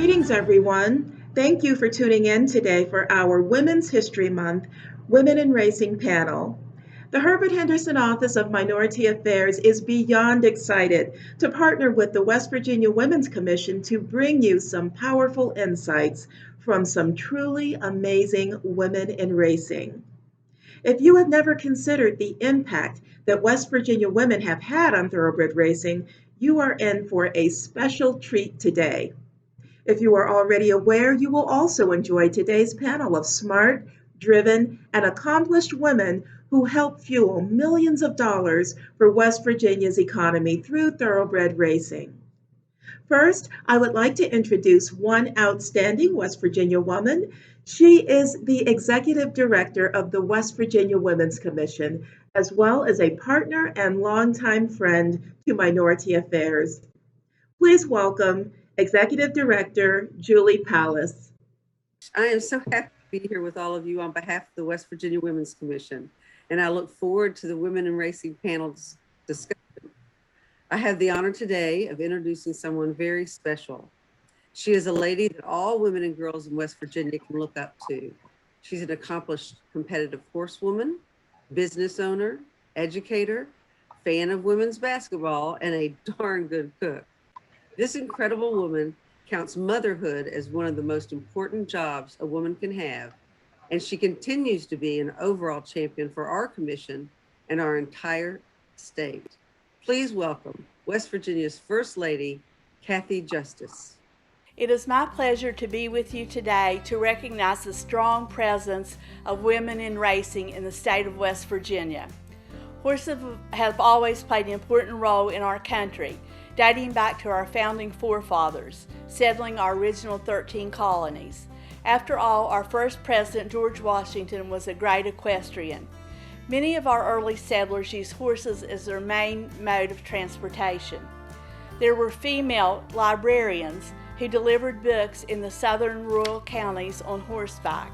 Greetings, everyone. Thank you for tuning in today for our Women's History Month Women in Racing panel. The Herbert Henderson Office of Minority Affairs is beyond excited to partner with the West Virginia Women's Commission to bring you some powerful insights from some truly amazing women in racing. If you have never considered the impact that West Virginia women have had on thoroughbred racing, you are in for a special treat today. If you are already aware, you will also enjoy today's panel of smart, driven, and accomplished women who help fuel millions of dollars for West Virginia's economy through thoroughbred racing. First, I would like to introduce one outstanding West Virginia woman. She is the Executive Director of the West Virginia Women's Commission, as well as a partner and longtime friend to Minority Affairs. Please welcome Executive Director Julie Pallas. I am so happy to be here with all of you on behalf of the West Virginia Women's Commission, and I look forward to the Women in Racing panel's discussion. I have the honor today of introducing someone very special. She is a lady that all women and girls in West Virginia can look up to. She's an accomplished competitive horsewoman, business owner, educator, fan of women's basketball, and a darn good cook. This incredible woman counts motherhood as one of the most important jobs a woman can have, and she continues to be an overall champion for our commission and our entire state. Please welcome West Virginia's First Lady, Cathy Justice. It is my pleasure to be with you today to recognize the strong presence of women in racing in the state of West Virginia. Horses have always played an important role in our country, dating back to our founding forefathers, settling our original 13 colonies. After all, our first president, George Washington, was a great equestrian. Many of our early settlers used horses as their main mode of transportation. There were female librarians who delivered books in the southern rural counties on horseback.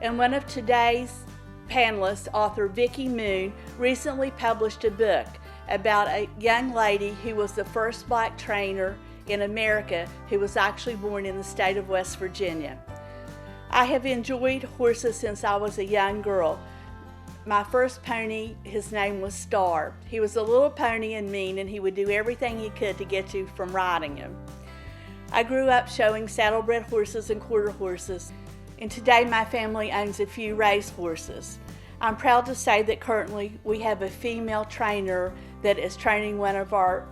And one of today's panelists, author Vicki Moon, recently published a book about a young lady who was the first black trainer in America who was actually born in the state of West Virginia. I have enjoyed horses since I was a young girl. My first pony, his name was Star. He was a little pony and mean, and he would do everything he could to get you from riding him. I grew up showing saddlebred horses and quarter horses, and today my family owns a few race horses. I'm proud to say that currently we have a female trainer that is training one of our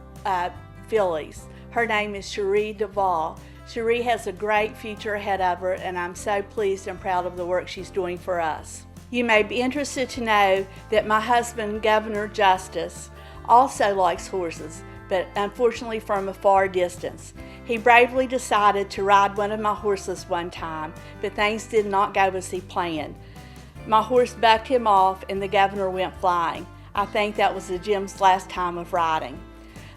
fillies. Her name is Sheree Duvall. Sheree has a great future ahead of her, and I'm so pleased and proud of the work she's doing for us. You may be interested to know that my husband, Governor Justice, also likes horses, but unfortunately from a far distance. He bravely decided to ride one of my horses one time, but things did not go as he planned. My horse bucked him off and the governor went flying. I think that was the Jim's last time of riding.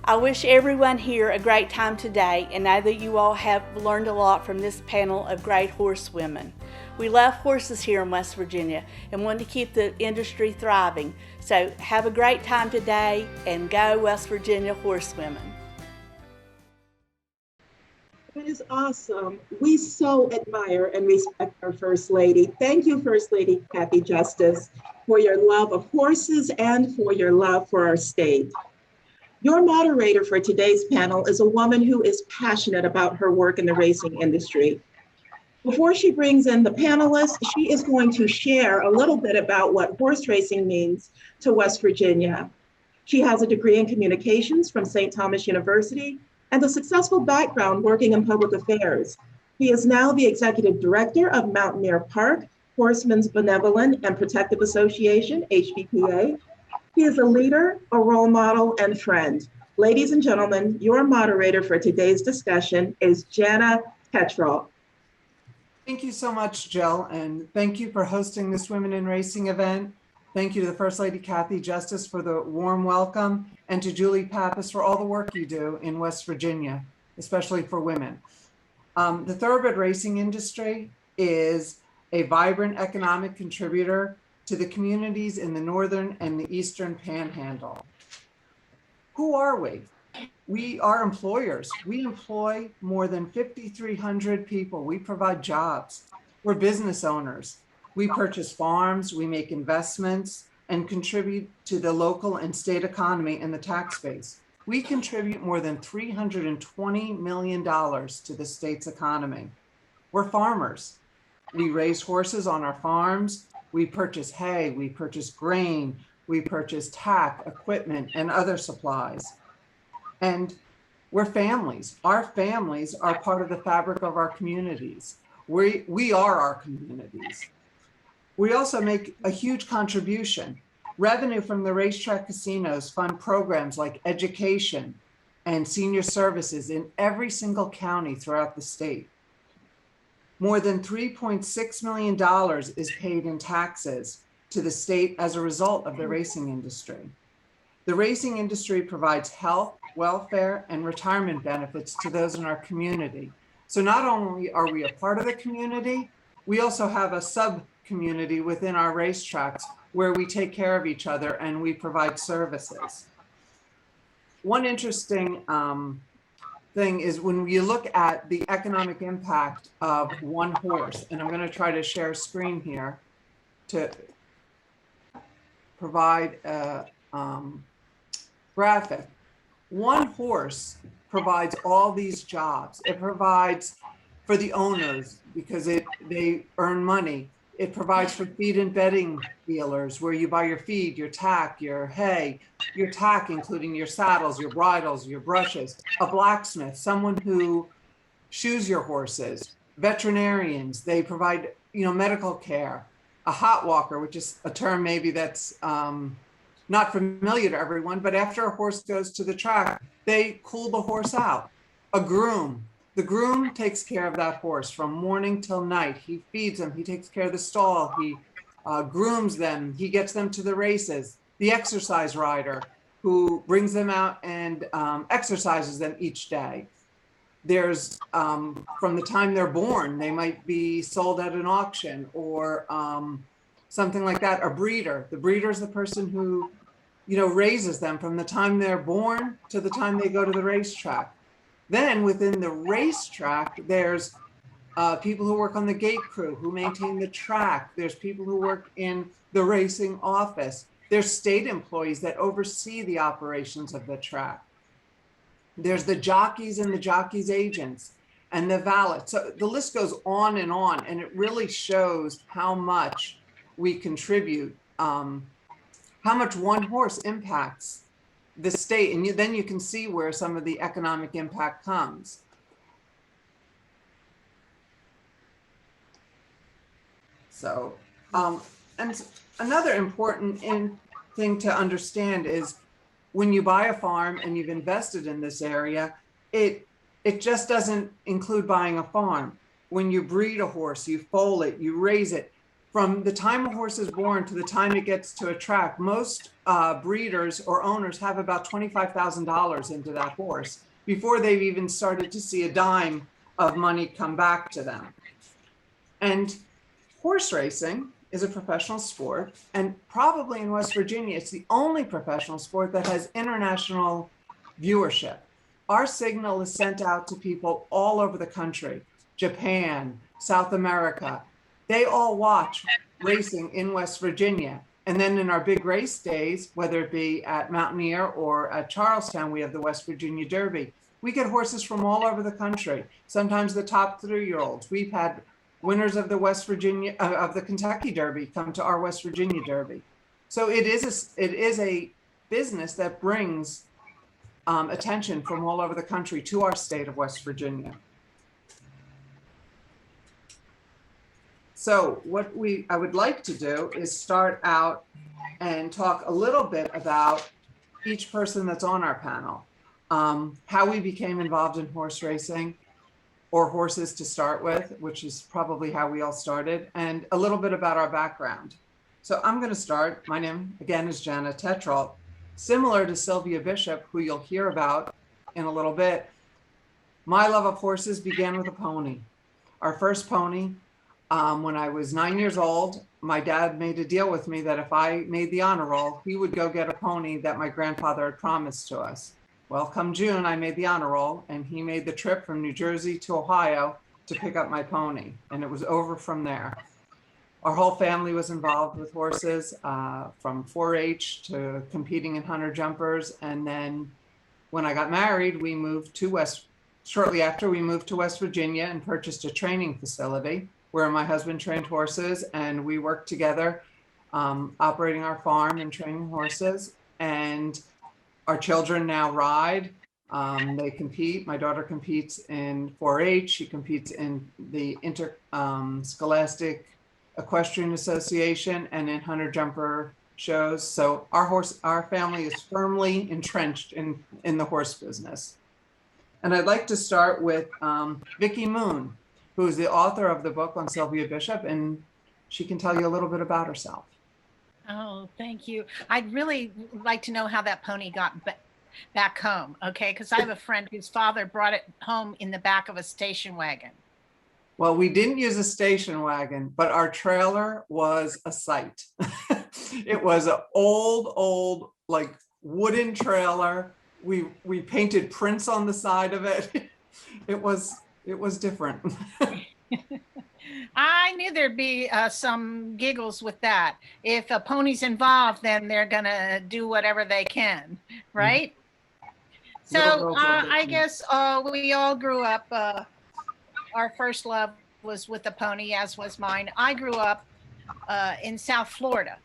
I wish everyone here a great time today, and know that you all have learned a lot from this panel of great horsewomen. We love horses here in West Virginia and want to keep the industry thriving. So have a great time today, and go West Virginia horsewomen. That is awesome. We so admire and respect our First Lady. Thank you, First Lady Cathy Justice, for your love of horses and for your love for our state. Your moderator for today's panel is a woman who is passionate about her work in the racing industry. Before she brings in the panelists, she is going to share a little bit about what horse racing means to West Virginia. She has a degree in communications from St. Thomas University and a successful background working in public affairs. He is now the executive director of Mountaineer Park, Horsemen's Benevolent and Protective Association, HBPA. He is a leader, a role model, and friend. Ladies and gentlemen, your moderator for today's discussion is Jenna Tetral. Thank you so much, Jill, and thank you for hosting this Women in Racing event. Thank you to the First Lady Cathy Justice for the warm welcome, and to Julie Pappas for all the work you do in West Virginia, especially for women. The thoroughbred racing industry is a vibrant economic contributor to the communities in the northern and the eastern panhandle. Who are we? We are employers. We employ more than 5,300 people. We provide jobs. We're business owners. We purchase farms, we make investments, and contribute to the local and state economy and the tax base. We contribute more than $320 million to the state's economy. We're farmers. We raise horses on our farms. We purchase hay, we purchase grain, we purchase tack, equipment, and other supplies. And we're families. Our families are part of the fabric of our communities. We are our communities. We also make a huge contribution. Revenue from the racetrack casinos fund programs like education and senior services in every single county throughout the state. More than $3.6 million is paid in taxes to the state as a result of the racing industry. The racing industry provides health, welfare, and retirement benefits to those in our community. So not only are we a part of the community, we also have a sub-community within our racetracks where we take care of each other and we provide services. One interesting thing is when you look at the economic impact of one horse, and I'm going to try to share a screen here to provide a graphic. One horse provides all these jobs. It provides for the owners because they earn money. It provides for feed and bedding dealers where you buy your feed, your tack, your hay, your tack, including your saddles, your bridles, your brushes, a blacksmith, someone who shoes your horses, veterinarians, they provide, medical care, a hot walker, which is a term maybe that's not familiar to everyone, but after a horse goes to the track, they cool the horse out. A groom. The groom takes care of that horse from morning till night. He feeds them, he takes care of the stall, he grooms them, he gets them to the races. The exercise rider who brings them out and exercises them each day. There's, from the time they're born, they might be sold at an auction or something like that. A breeder. The breeder is the person who, raises them from the time they're born to the time they go to the racetrack. Then within the racetrack, there's people who work on the gate crew, who maintain the track. There's people who work in the racing office. There's state employees that oversee the operations of the track. There's the jockeys and the jockeys' agents and the valets. So the list goes on, and it really shows how much we contribute, how much one horse impacts the state, and then you can see where some of the economic impact comes. So, and another important thing to understand is when you buy a farm and you've invested in this area, it just doesn't include buying a farm. When you breed a horse, you foal it, you raise it. From the time a horse is born to the time it gets to a track, most breeders or owners have about $25,000 into that horse before they've even started to see a dime of money come back to them. And horse racing is a professional sport, and probably in West Virginia, it's the only professional sport that has international viewership. Our signal is sent out to people all over the country, Japan, South America. They all watch racing in West Virginia. And then in our big race days, whether it be at Mountaineer or at Charlestown, we have the West Virginia Derby. We get horses from all over the country, sometimes the top 3-year-olds. We've had winners of the of the Kentucky Derby come to our West Virginia Derby. So it is a business that brings attention from all over the country to our state of West Virginia. So what I would like to do is start out and talk a little bit about each person that's on our panel, how we became involved in horse racing, or horses to start with, which is probably how we all started, and a little bit about our background. So I'm going to start. My name, again, is Jana Tetral. Similar to Sylvia Bishop, who you'll hear about in a little bit, my love of horses began with a pony. Our first pony, when I was 9 years old, my dad made a deal with me that if I made the honor roll, he would go get a pony that my grandfather had promised to us. Well, come June, I made the honor roll, and he made the trip from New Jersey to Ohio to pick up my pony, and it was over from there. Our whole family was involved with horses, from 4-H to competing in hunter jumpers. And then when I got married, shortly after we moved to West Virginia and purchased a training facility where my husband trained horses, and we worked together, operating our farm and training horses. And our children now ride. They compete. My daughter competes in 4-H. She competes in the Interscholastic Equestrian Association and in hunter jumper shows. So our family is firmly entrenched in the horse business. And I'd like to start with Vicki Moon, who is the author of the book on Sylvia Bishop, and she can tell you a little bit about herself. Oh, thank you. I'd really like to know how that pony got back home, okay? Because I have a friend whose father brought it home in the back of a station wagon. Well, we didn't use a station wagon, but our trailer was a sight. It was an old, like wooden trailer. We painted prints on the side of it. It was different. I knew there'd be some giggles with that. If a pony's involved, then they're gonna do whatever they can, right? So I guess we all grew up, our first love was with a pony, as was mine. I grew up in South Florida.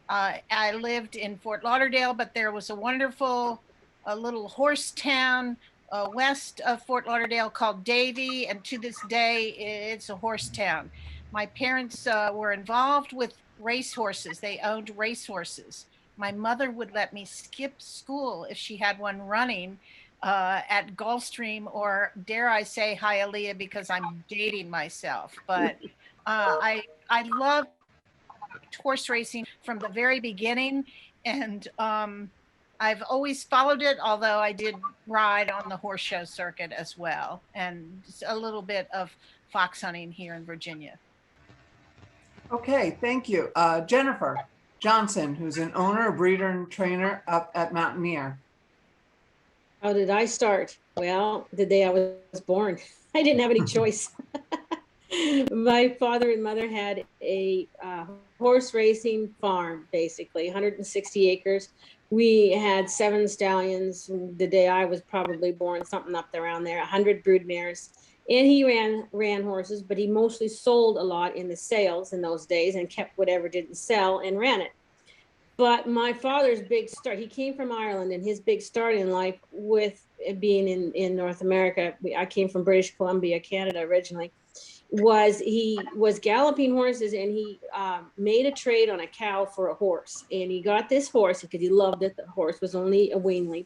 I lived in Fort Lauderdale, but there was a wonderful little horse town west of Fort Lauderdale called Davie, and to this day it's a horse town. My parents were involved with racehorses. They owned racehorses. My mother would let me skip school if she had one running at Gulfstream, or dare I say Hialeah, because I'm dating myself. But I loved horse racing from the very beginning, and I've always followed it, although I did ride on the horse show circuit as well, and a little bit of fox hunting here in Virginia. Okay, thank you. Jennifer Johnson, who's an owner, breeder, and trainer up at Mountaineer. How did I start? Well, the day I was born. I didn't have any choice. My father and mother had a horse racing farm, basically 160 acres. We had 7 stallions the day I was probably born, something up around there, 100 brood mares. And he ran horses, but he mostly sold a lot in the sales in those days and kept whatever didn't sell and ran it. But my father's big start, he came from Ireland, and his big start in life with being in North America, I came from British Columbia, Canada originally, was he was galloping horses, and he made a trade on a cow for a horse. And he got this horse because he loved it. The horse was only a weanling.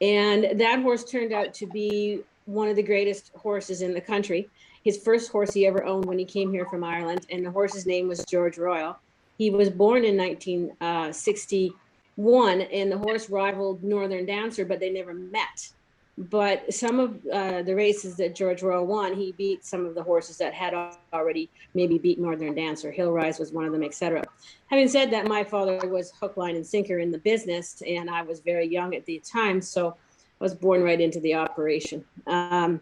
And that horse turned out to be one of the greatest horses in the country. His first horse he ever owned when he came here from Ireland, and the horse's name was George Royal. He was born in 1961, and the horse rivaled Northern Dancer, but they never met. But some of the races that George Royal won, he beat some of the horses that had already maybe beat Northern Dancer. Hill Rise was one of them, etc. Having said that, my father was hook, line, and sinker in the business, and I was very young at the time, so I was born right into the operation. From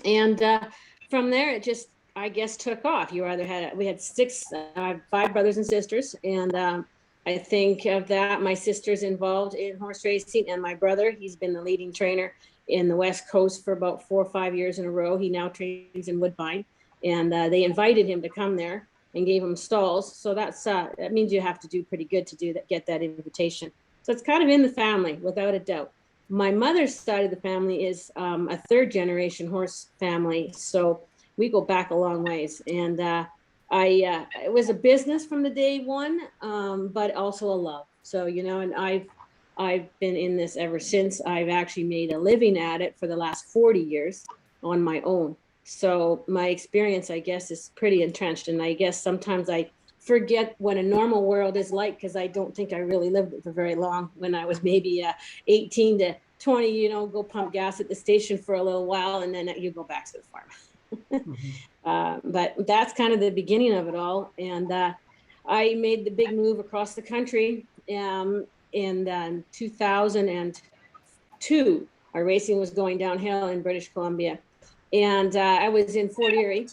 there, it just, I guess, took off. We had 5 brothers and sisters, and I think of that, my sister's involved in horse racing, and my brother, he's been the leading trainer in the West Coast for about 4 or 5 years in a row. He now trains in Woodbine, and they invited him to come there and gave him stalls. So that means you have to do pretty good to get that invitation. So it's kind of in the family, without a doubt. My mother's side of the family is a 3rd generation horse family, so we go back a long ways. And it was a business from the day one, but also a love. So, and I've been in this ever since. I've actually made a living at it for the last 40 years on my own. So my experience, I guess, is pretty entrenched. And I guess sometimes I forget what a normal world is like, because I don't think I really lived it for very long. When I was maybe 18 to 20, go pump gas at the station for a little while, and then you go back to the farm. But that's kind of the beginning of it all. And I made the big move across the country in 2002. Our racing was going downhill in British Columbia. And I was in Fort Erie,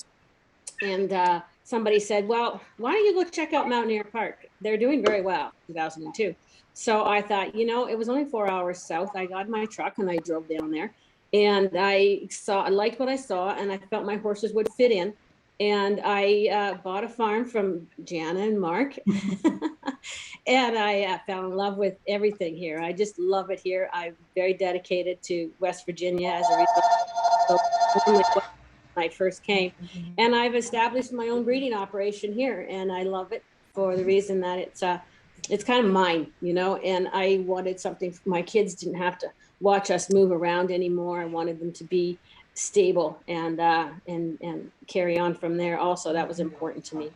and somebody said, well, why don't you go check out Mountaineer Park? They're doing very well, 2002. So I thought, it was only 4 hours south. I got my truck and I drove down there, and I liked what I saw, and I felt my horses would fit in. And I bought a farm from Jana and Mark, and I fell in love with everything here. I just love it here. I'm very dedicated to West Virginia as a result when I first came. And I've established my own breeding operation here, and I love it for the reason that it's kind of mine, and I wanted something. My kids didn't have to watch us move around anymore. I wanted them to be stable and carry on from there. Also, that was important to me.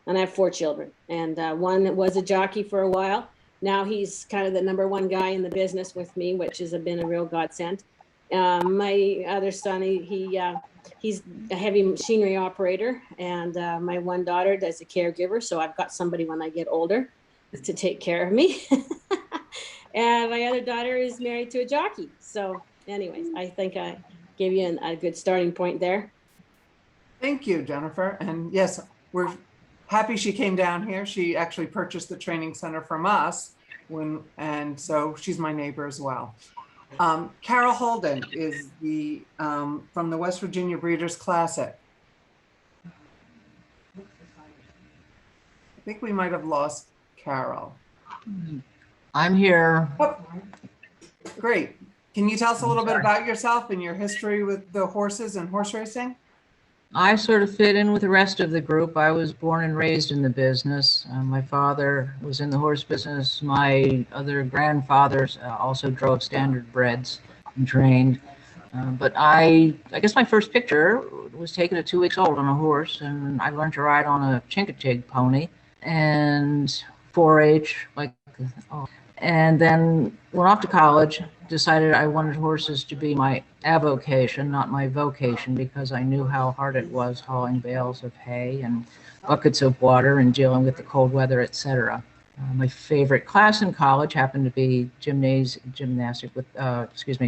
And I have 4 children, and one was a jockey for a while. Now he's kind of the number 1 guy in the business with me, which has been a real godsend. My other son, he's a heavy machinery operator, and my one daughter does a caregiver. So I've got somebody when I get older to take care of me. And my other daughter is married to a jockey. So anyways, I think I gave you a good starting point there. Thank you, Jennifer. And yes, we're happy she came down here. She actually purchased the training center from us, and so she's my neighbor as well. Carol Holden is from the West Virginia Breeders' Classic. I think we might have lost Carol. I'm here. Oh, great. Can you tell us a little bit about yourself and your history with the horses and horse racing? I sort of fit in with the rest of the group. I was born and raised in the business. My father was in the horse business. My other grandfathers also drove standard breds and trained. But I guess my first picture was taken at 2 weeks old on a horse, and I learned to ride on a Chincoteague pony and 4-H, and then went off to college. Decided I wanted horses to be my avocation, not my vocation, because I knew how hard it was hauling bales of hay and buckets of water and dealing with the cold weather, etc. My favorite class in college happened to be gymnastic with,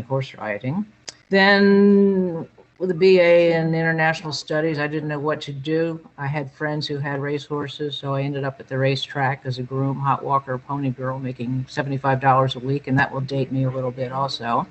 horse riding. Then with a BA in international studies, I didn't know what to do. I had friends who had race horses, so I ended up at the racetrack as a groom, hot walker, pony girl, making $75 a week, and that will date me a little bit also.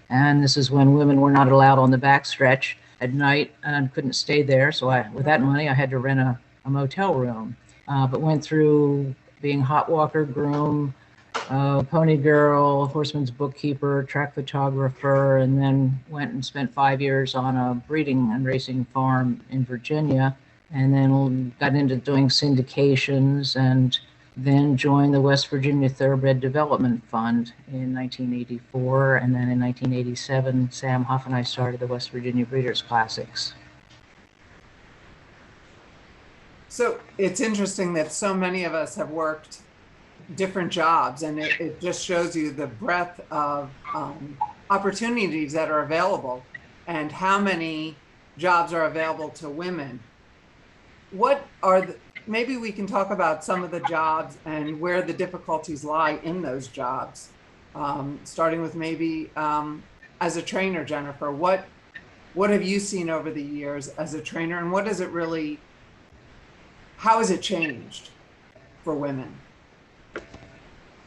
And this is when women were not allowed on the backstretch at night and couldn't stay there, so with that money, I had to rent a motel room. But went through being hot walker, groom, pony girl, horseman's bookkeeper, track photographer, and then went and spent 5 years on a breeding and racing farm in Virginia, and then got into doing syndications, and then joined the West Virginia Thoroughbred Development Fund in 1984, and then in 1987, Sam Huff and I started the West Virginia Breeders' Classics. So it's interesting that so many of us have worked different jobs, and it just shows you the breadth of opportunities that are available and how many jobs are available to women. What are maybe we can talk about some of the jobs and where the difficulties lie in those jobs, starting with maybe as a trainer, Jennifer. What have you seen over the years as a trainer, and how has it changed for women?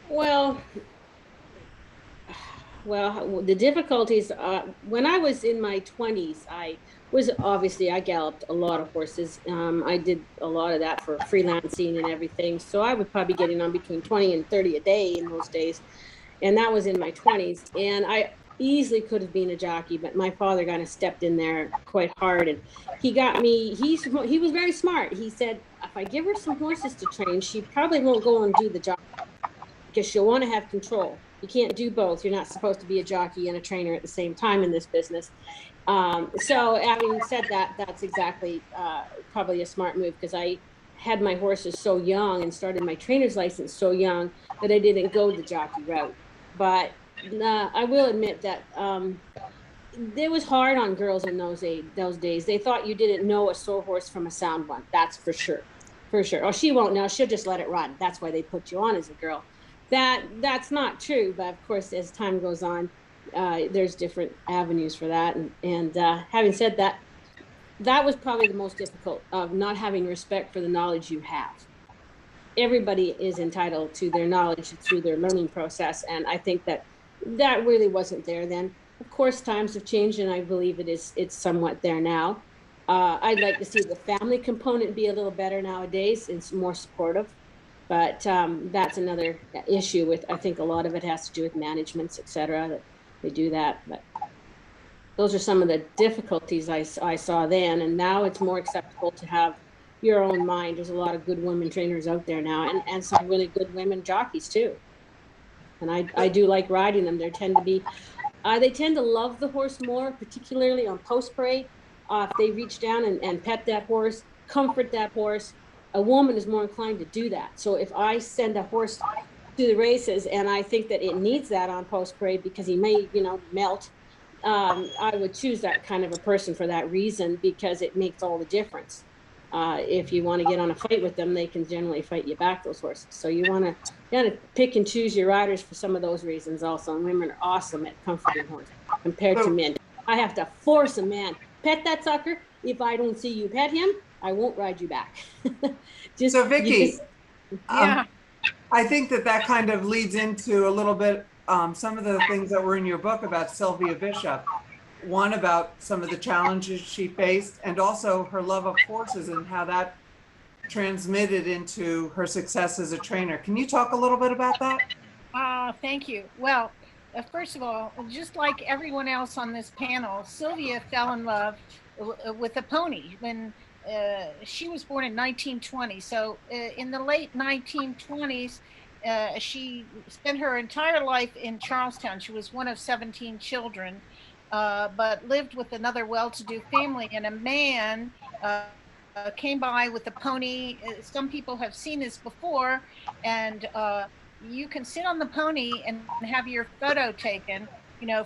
Well, the difficulties, when I was in my 20s, I galloped a lot of horses. I did a lot of that for freelancing and everything. So I was probably getting on between 20 and 30 a day in those days. And that was in my 20s. And I easily could have been a jockey, but my father kind of stepped in there quite hard. And he got me, he was very smart. He said, if I give her some horses to train, she probably won't go and do the job, because she'll want to have control. You can't do both. You're not supposed to be a jockey and a trainer at the same time in this business. So having said that, that's exactly probably a smart move, because I had my horses so young and started my trainer's license so young that I didn't go the jockey route. But I will admit that it was hard on girls in those days. They thought you didn't know a sore horse from a sound one. That's for sure. For sure. Oh, she won't know. She'll just let it run. That's why they put you on as a girl. That's not true. But of course, as time goes on, There's different avenues for that. And having said that, that was probably the most difficult, of not having respect for the knowledge you have. Everybody is entitled to their knowledge through their learning process. And I think that really wasn't there then. Of course, times have changed, and I believe it's somewhat there now. I'd like to see the family component be a little better nowadays. It's more supportive, but that's another issue with, I think a lot of it has to do with managements, et cetera, that they do that. But those are some of the difficulties I saw then, and now it's more acceptable to have your own mind. There's a lot of good women trainers out there now, and some really good women jockeys too. And I do like riding them. They tend to love the horse more, particularly on post parade. If they reach down and pet that horse, comfort that horse, a woman is more inclined to do that. So if I send a horse to the races and I think that it needs that on post parade because he may, melt, I would choose that kind of a person for that reason, because it makes all the difference. If you want to get on a fight with them, they can generally fight you back, those horses. So you want to pick and choose your riders for some of those reasons also. And women are awesome at comforting horses compared to men. I have to force a man, pet that sucker. If I don't see you pet him, I won't ride you back. So Vicki, Yeah. I think that kind of leads into a little bit some of the things that were in your book about Sylvia Bishop. One about some of the challenges she faced, and also her love of horses and how that transmitted into her success as a trainer. Can you talk a little bit about that? Thank you. Well, first of all, just like everyone else on this panel, Sylvia fell in love with a pony when she was born in 1920. So in the late 1920s, she spent her entire life in Charlestown. She was one of 17 children. But lived with another well-to-do family, and a man came by with a pony. Some people have seen this before, and you can sit on the pony and have your photo taken,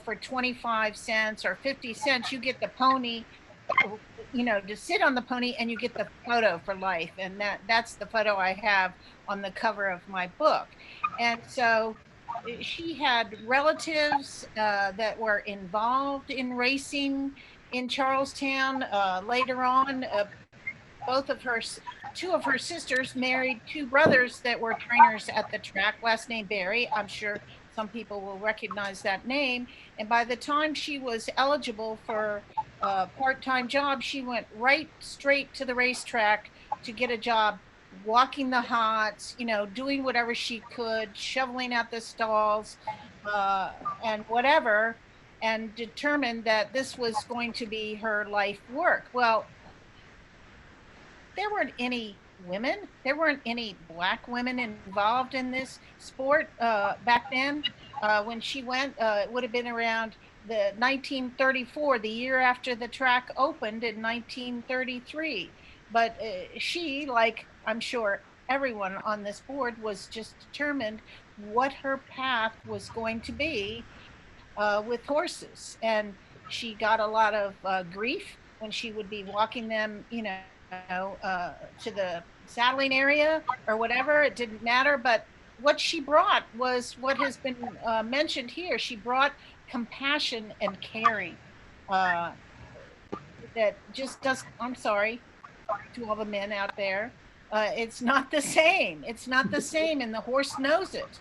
for 25 cents or 50 cents. You get the pony, to sit on the pony, and you get the photo for life. And that's the photo I have on the cover of my book. And so she had relatives that were involved in racing in Charlestown. Later on, two of her sisters married two brothers that were trainers at the track, last name Barry. I'm sure some people will recognize that name. And by the time she was eligible for a part-time job, she went right straight to the racetrack to get a job, walking the hots, doing whatever she could, shoveling out the stalls, and whatever, and determined that this was going to be her life work. Well, there weren't any women. There weren't any Black women involved in this sport back then. When she went, it would have been around the 1934, the year after the track opened in 1933. But she, like I'm sure everyone on this board, was just determined what her path was going to be with horses. And she got a lot of grief when she would be walking them, to the saddling area or whatever. It didn't matter. But what she brought was what has been mentioned here. She brought compassion and caring that just does, I'm sorry to all the men out there, it's not the same. It's not the same, and the horse knows it.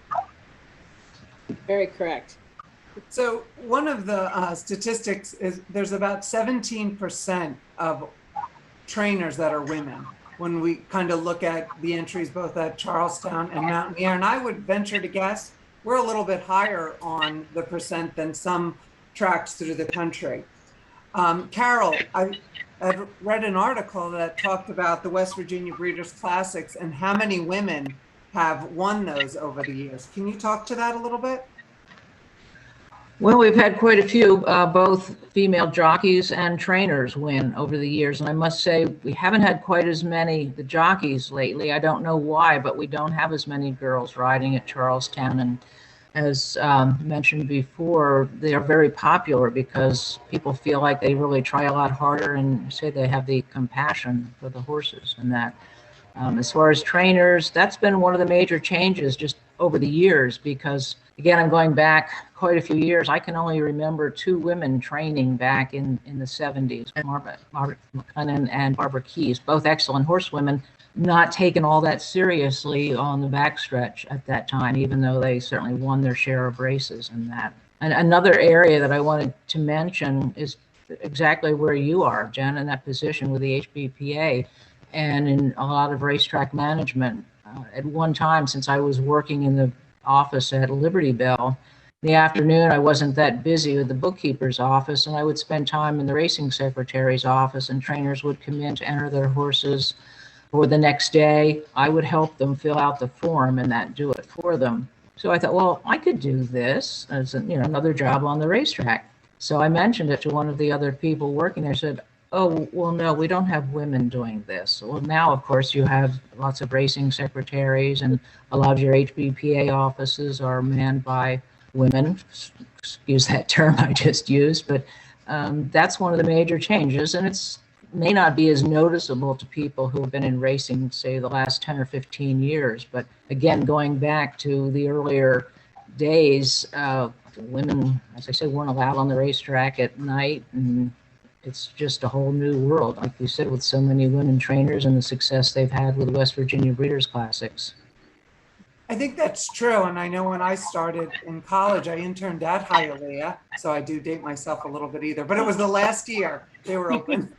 Very correct. So one of the statistics is there's about 17% of trainers that are women when we kind of look at the entries both at Charlestown and Mountaineer. And I would venture to guess we're a little bit higher on the percent than some tracks through the country. Carol, I read an article that talked about the West Virginia Breeders' Classics and how many women have won those over the years. Can you talk to that a little bit? Well, we've had quite a few, both female jockeys and trainers win over the years. And I must say, we haven't had quite as many the jockeys lately. I don't know why, but we don't have as many girls riding at Charlestown. And as mentioned before, they are very popular because people feel like they really try a lot harder and say they have the compassion for the horses and that. As far as trainers, that's been one of the major changes, just over the years, because again, I'm going back quite a few years. I can only remember 2 women training back in the 70s, Margaret McCunnan and Barbara Keyes, both excellent horsewomen, not taken all that seriously on the backstretch at that time, even though they certainly won their share of races in that. And another area that I wanted to mention is exactly where you are, Jen, in that position with the HBPA and in a lot of racetrack management. At one time, since I was working in the office at Liberty Bell, in the afternoon I wasn't that busy with the bookkeeper's office, and I would spend time in the racing secretary's office, and trainers would come in to enter their horses for the next day. I would help them fill out the form and that do it for them. So I thought, well, I could do this as another job on the racetrack. So I mentioned it to one of the other people working there. Said, oh, well, no, we don't have women doing this. Well, now, of course, you have lots of racing secretaries, and a lot of your HBPA offices are manned by women. Excuse that term I just used, but that's one of the major changes. And it's may not be as noticeable to people who have been in racing, say, the last 10 or 15 years. But again, going back to the earlier days, women, as I said, weren't allowed on the racetrack at night, and it's just a whole new world, like you said, with so many women trainers and the success they've had with West Virginia Breeders' Classics. I think that's true. And I know when I started in college, I interned at Hialeah. So I do date myself a little bit either, but it was the last year they were open.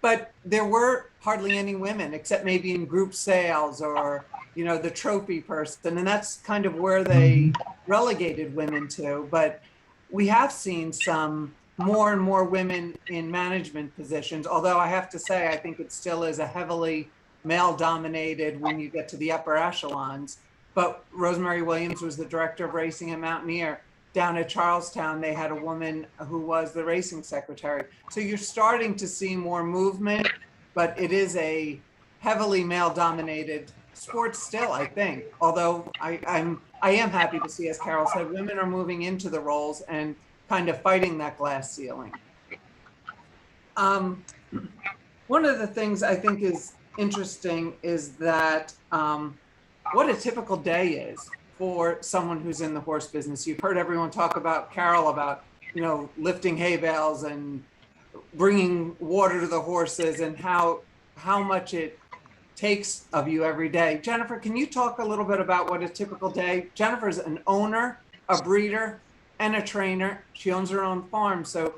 But there were hardly any women, except maybe in group sales or, the trophy person. And that's kind of where they relegated women to. But we have seen some more and more women in management positions, although I have to say, I think it still is a heavily male dominated when you get to the upper echelons. But Rosemary Williams was the director of racing at Mountaineer. Down at Charlestown, they had a woman who was the racing secretary. So you're starting to see more movement, but it is a heavily male dominated sport still, I think. Although I am happy to see, as Carol said, women are moving into the roles and kind of fighting that glass ceiling. One of the things I think is interesting is that what a typical day is for someone who's in the horse business. You've heard everyone talk about Carol, about, lifting hay bales and bringing water to the horses and how much it takes of you every day. Jennifer, can you talk a little bit about what a typical day? Jennifer's an owner, a breeder, and a trainer. She owns her own farm, so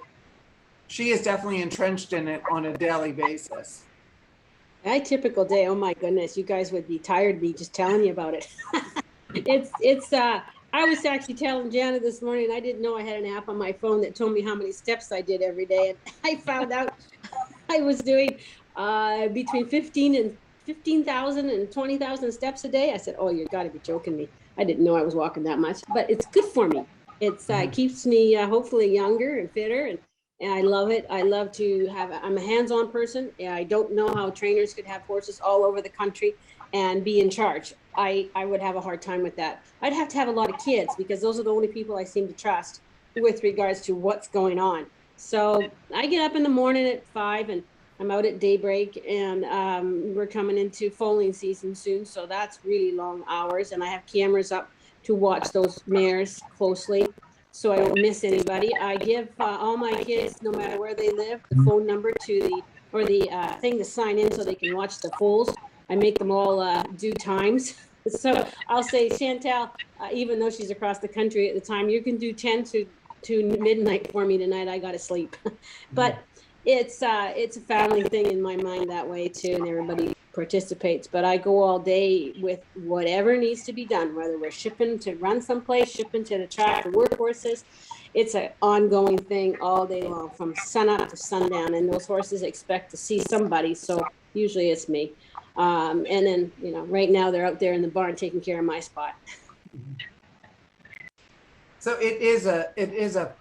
she is definitely entrenched in it on a daily basis. My typical day, oh my goodness, you guys would be tired of me just telling you about it. I was actually telling Jana this morning, I didn't know I had an app on my phone that told me how many steps I did every day. And I found out I was doing between 15,000 and 20,000 steps a day. I said, oh, you gotta be joking me. I didn't know I was walking that much, but it's good for me. It's keeps me hopefully younger and fitter, and I love it. I love to I'm a hands-on person. I don't know how trainers could have horses all over the country and be in charge. I would have a hard time with that. I'd have to have a lot of kids, because those are the only people I seem to trust with regards to what's going on. So I get up in the morning at 5 and I'm out at daybreak, and we're coming into foaling season soon. So that's really long hours, and I have cameras up to watch those mares closely so I don't miss anybody. I give all my kids, no matter where they live, the phone number to the thing to sign in so they can watch the foals. I make them all do times. So I'll say, Chantel, even though she's across the country at the time, you can do 10 to midnight for me tonight. I got to sleep. But it's a family thing in my mind that way too, and everybody participates. But I go all day with whatever needs to be done, whether we're shipping to run someplace, shipping to the track to work horses. It's an ongoing thing all day long, from sun up to sundown, and those horses expect to see somebody. So usually it's me. And then, right now they're out there in the barn taking care of my spot. So it is a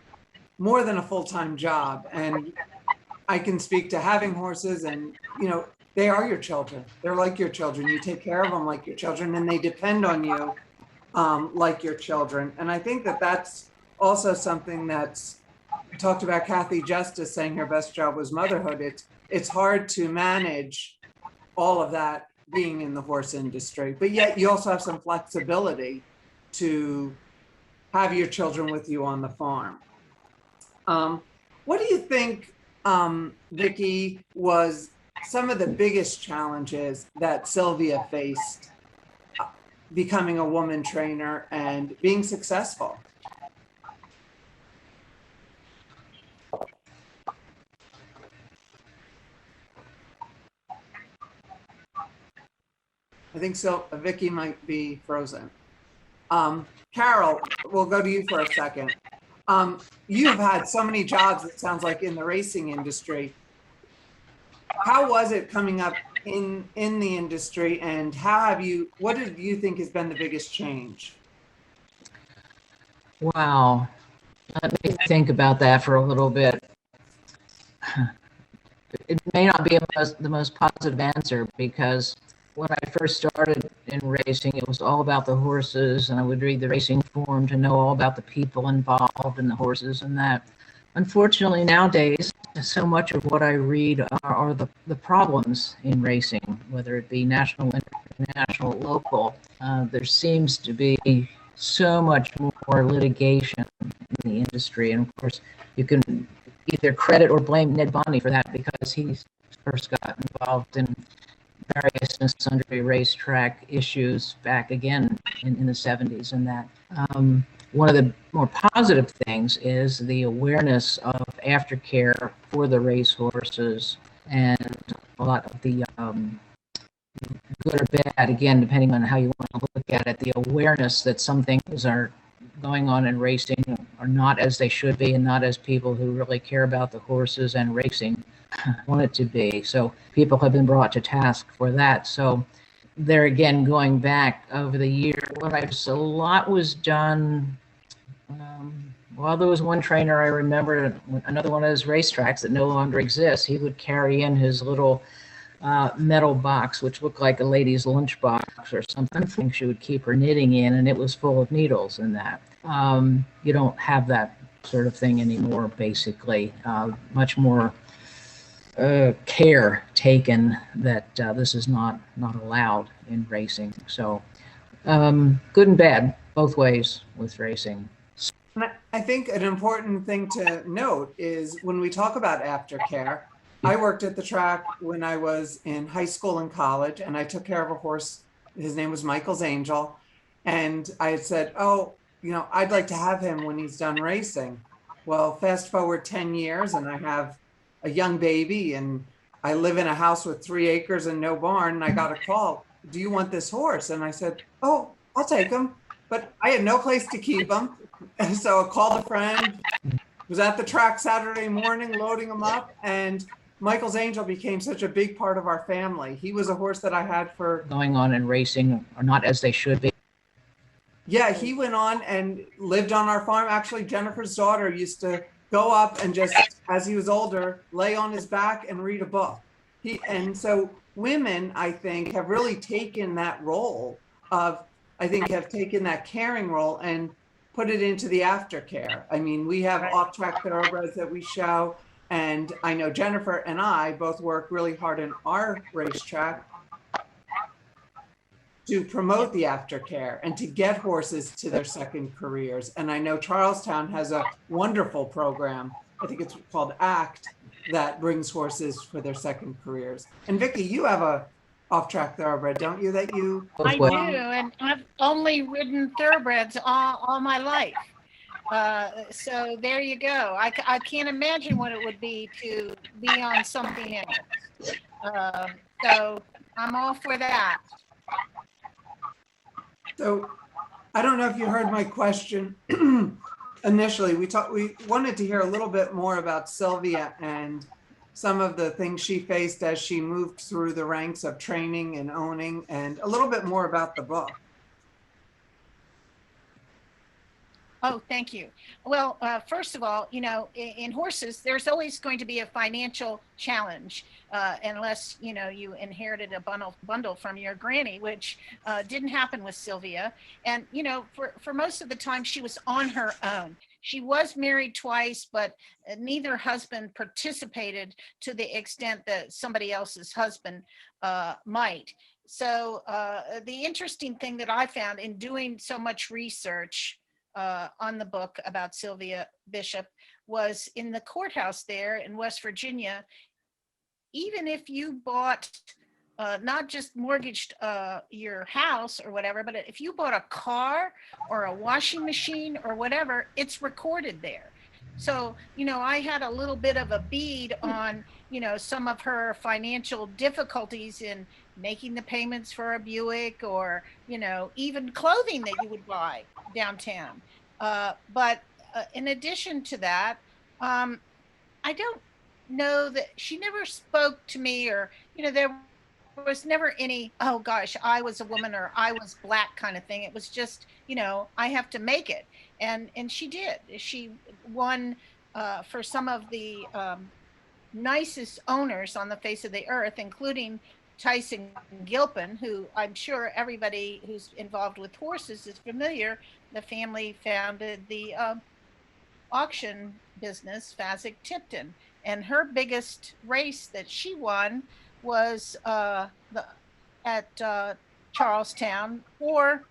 more than a full-time job, and I can speak to having horses, and they are your children. They're like your children. You take care of them like your children, and they depend on you like your children. And I think that that's also something that's, we talked about Cathy Justice saying her best job was motherhood. It's hard to manage all of that being in the horse industry, but yet you also have some flexibility to have your children with you on the farm. What do you think, Vicki, was some of the biggest challenges that Sylvia faced becoming a woman trainer and being successful? I think so. Vicki might be frozen. Carol, we'll go to you for a second. You've had so many jobs, it sounds like, in the racing industry. How was it coming up in the industry, and what did you think has been the biggest change? Wow. Let me think about that for a little bit. It may not be the most positive answer, because when I first started in racing, it was all about the horses, and I would read the racing forum to know all about the people involved in the horses and that. Unfortunately, nowadays, so much of what I read are the problems in racing, whether it be national, international, local. There seems to be so much more litigation in the industry, and of course, you can either credit or blame Ned Bonny for that, because he first got involved in various and sundry racetrack issues back again in the 70s and that. One of the more positive things is the awareness of aftercare for the racehorses, and a lot of the good or bad, again, depending on how you want to look at it, the awareness that some things are going on in racing are not as they should be, and not as people who really care about the horses and racing want it to be. So people have been brought to task for that. So there again, going back over the year, a lot was done. Well, there was one trainer I remember, another one of those racetracks that no longer exists. He would carry in his little metal box, which looked like a lady's lunchbox or something. She would keep her knitting in, and it was full of needles and that. You don't have that sort of thing anymore, basically. Much more care taken that this is not allowed in racing. So good and bad, both ways with racing. I think an important thing to note is when we talk about aftercare, I worked at the track when I was in high school and college, and I took care of a horse. His name was Michael's Angel. And I had said, oh, I'd like to have him when he's done racing. Well, fast forward 10 years and I have a young baby, and I live in a house with 3 acres and no barn. And I got a call, do you want this horse? And I said, oh, I'll take him. But I had no place to keep him. And so I called a friend, was at the track Saturday morning, loading him up. And Michael's Angel became such a big part of our family. He was a horse that I had for going on in racing are not as they should be. Yeah, he went on and lived on our farm. Actually, Jennifer's daughter used to go up and just, as he was older, lay on his back and read a book. And so women, I think, have really taken that role of, have taken that caring role and put it into the aftercare. I mean, we have off-track thoroughbreds that we show. And I know Jennifer and I both work really hard in our racetrack to promote the aftercare and to get horses to their second careers. And I know Charlestown has a wonderful program, I think it's called ACT, that brings horses for their second careers. And Vicki, you have a off-track thoroughbred, don't you, that you? I do, and I've only ridden thoroughbreds all my life. So there you go. I can't imagine what it would be to be on something else. So I'm all for that. So I don't know if you heard my question initially. We wanted to hear a little bit more about Sylvia and some of the things she faced as she moved through the ranks of training and owning, and a little bit more about the book. Oh, thank you. Well, first of all, in horses, there's always going to be a financial challenge unless, you inherited a bundle from your granny, which didn't happen with Sylvia. And, for most of the time, she was on her own. She was married twice, but neither husband participated to the extent that somebody else's husband might. the interesting thing that I found in doing so much research on the book about Sylvia Bishop was in the courthouse there in West Virginia. Even if you bought, not just mortgaged your house or whatever, but if you bought a car or a washing machine or whatever, it's recorded there. So, I had a little bit of a bead on, some of her financial difficulties in making the payments for a Buick or, even clothing that you would buy downtown. But in addition to that, I don't know that she never spoke to me, or, there was never any, oh gosh, I was a woman or I was black kind of thing. It was just, I have to make it. And she did. She won for some of the nicest owners on the face of the earth, including Tyson Gilpin, who I'm sure everybody who's involved with horses is familiar. The family founded the auction business, Fasig-Tipton. And her biggest race that she won was at Charlestown for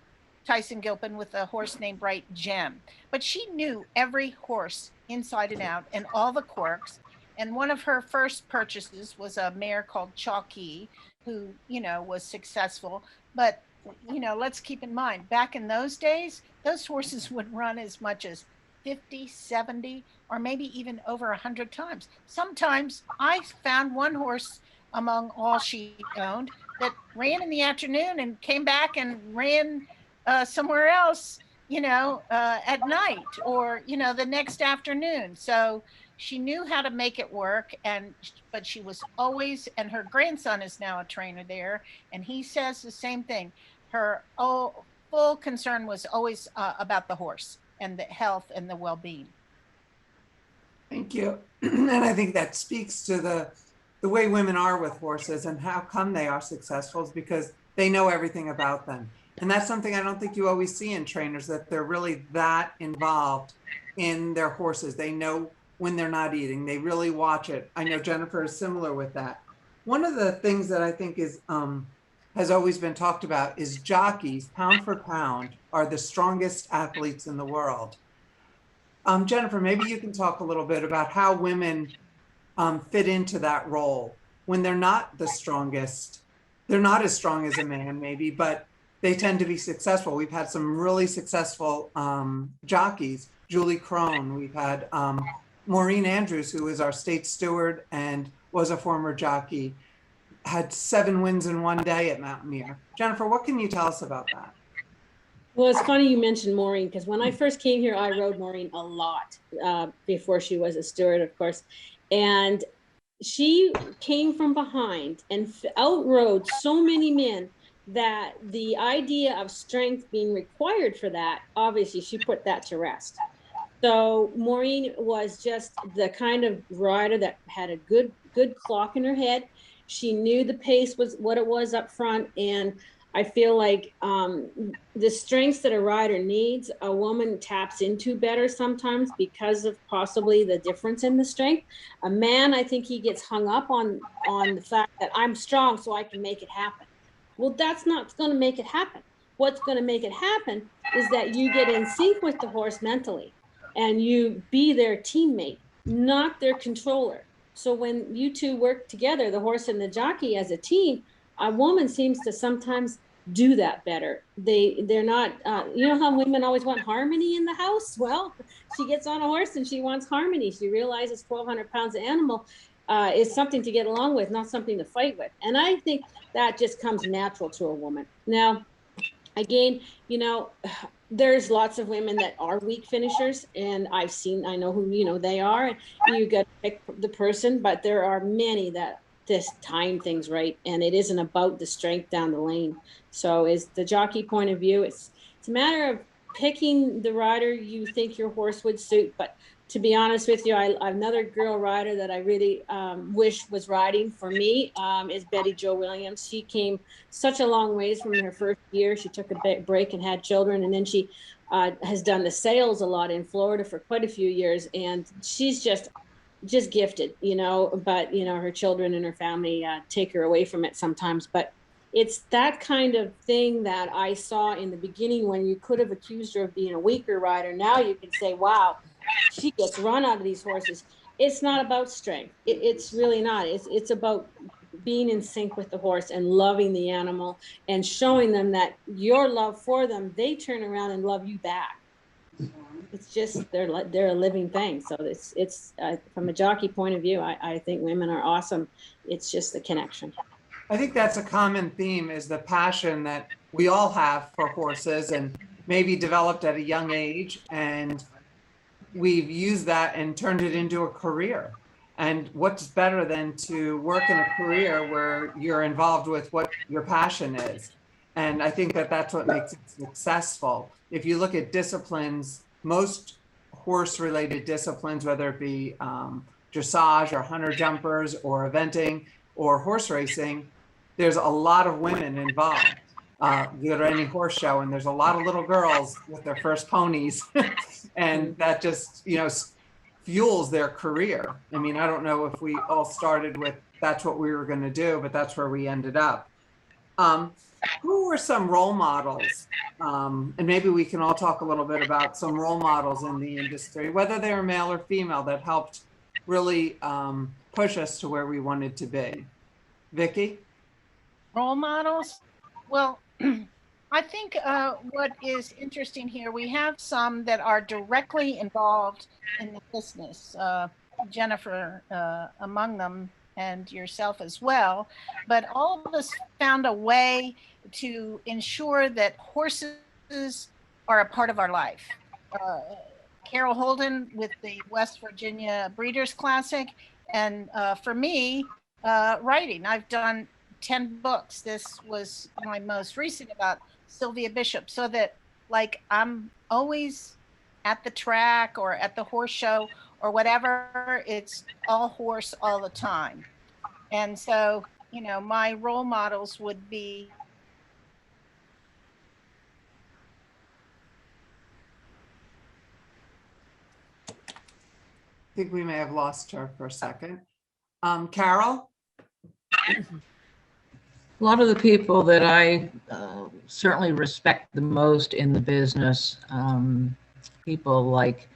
Tyson Gilpin with a horse named Bright Gem. But she knew every horse inside and out and all the quirks. And one of her first purchases was a mare called Chalky, who, was successful. But, let's keep in mind, back in those days, those horses would run as much as 50, 70, or maybe even over 100 times. Sometimes I found one horse among all she owned that ran in the afternoon and came back and ran somewhere else, at night or, the next afternoon. So she knew how to make it work. But she was always, and her grandson is now a trainer there, and he says the same thing. Her full concern was always about the horse and the health and the well-being. Thank you. And I think that speaks to the way women are with horses and how come they are successful is because they know everything about them. And that's something I don't think you always see in trainers, that they're really that involved in their horses. They know when they're not eating. They really watch it. I know Jennifer is similar with that. One of the things that I think is has always been talked about is jockeys, pound for pound, are the strongest athletes in the world. Jennifer, maybe you can talk a little bit about how women fit into that role when they're not the strongest. They're not as strong as a man, maybe, but they tend to be successful. We've had some really successful jockeys. Julie Crone, we've had Maureen Andrews, who is our state steward and was a former jockey, had 7 wins in one day at Mountaineer. Jennifer, what can you tell us about that? Well, it's funny you mentioned Maureen, because when I first came here, I rode Maureen a lot before she was a steward, of course. And she came from behind and outrode so many men that the idea of strength being required for that, obviously she put that to rest. So Maureen was just the kind of rider that had a good clock in her head. She knew the pace was what it was up front. And I feel like the strengths that a rider needs, a woman taps into better sometimes because of possibly the difference in the strength. A man, I think he gets hung up on the fact that I'm strong so I can make it happen. Well, that's not going to make it happen. What's going to make it happen is that you get in sync with the horse mentally and you be their teammate, not their controller. So when you two work together, the horse and the jockey as a team, a woman seems to sometimes do that better. They're not, you know how women always want harmony in the house? Well, she gets on a horse and she wants harmony. She realizes 1,200 pounds of animal is something to get along with, not something to fight with. And I think that just comes natural to a woman. Now, again, there's lots of women that are weak finishers, and I know who, they are. You got to pick the person, but there are many that just time things right, and it isn't about the strength down the lane. So is the jockey point of view, it's a matter of picking the rider you think your horse would suit. But to be honest with you, another girl rider that I really wish was riding for me is Betty Jo Williams. She came such a long ways from her first year. She took a break and had children, and then she has done the sales a lot in Florida for quite a few years, and she's just gifted, but her children and her family take her away from it sometimes. But it's that kind of thing that I saw in the beginning when you could have accused her of being a weaker rider. Now you can say, wow, she gets run out of these horses. It's not about strength. It's really not. It's about being in sync with the horse and loving the animal and showing them that your love for them, they turn around and love you back. It's just, they're a living thing. So it's from a jockey point of view, I think women are awesome. It's just the connection. I think that's a common theme, is the passion that we all have for horses, and maybe developed at a young age, and we've used that and turned it into a career. And what's better than to work in a career where you're involved with what your passion is? And I think that that's what makes it successful. If you look at disciplines, most horse-related disciplines, whether it be dressage or hunter jumpers or eventing or horse racing, there's a lot of women involved. You go to any horse show and there's a lot of little girls with their first ponies, and that just, you know, fuels their career. I mean, I don't know if we all started with that's what we were going to do, but that's where we ended up. Who were some role models? And maybe we can all talk a little bit about some role models in the industry, whether they were male or female, that helped really push us to where we wanted to be. Vicky? Role models? Well, I think what is interesting here, we have some that are directly involved in the business, Jennifer among them, and yourself as well. But all of us found a way to ensure that horses are a part of our life. Carol Holden with the West Virginia Breeders' Classic, and for me, writing. I've done 10 books. This was my most recent about Sylvia Bishop, so that like I'm always at the track or at the horse show or whatever, it's all horse all the time. And so, you know, my role models would be I think we may have lost her for a second. Carol? A lot of the people that I certainly respect the most in the business, people like,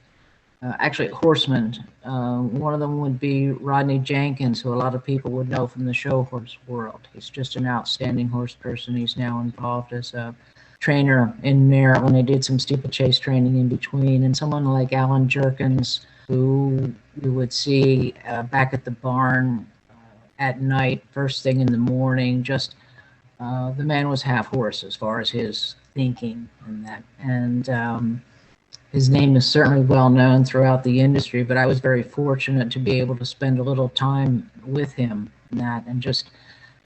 actually horsemen. One of them would be Rodney Jenkins, who a lot of people would know from the show horse world. He's just an outstanding horse person. He's now involved as a trainer in Maryland. They did some steeplechase training in between. And someone like Alan Jerkins, who you would see back at the barn at night, first thing in the morning. Just the man was half horse as far as his thinking and that. And his name is certainly well known throughout the industry, but I was very fortunate to be able to spend a little time with him and that, and just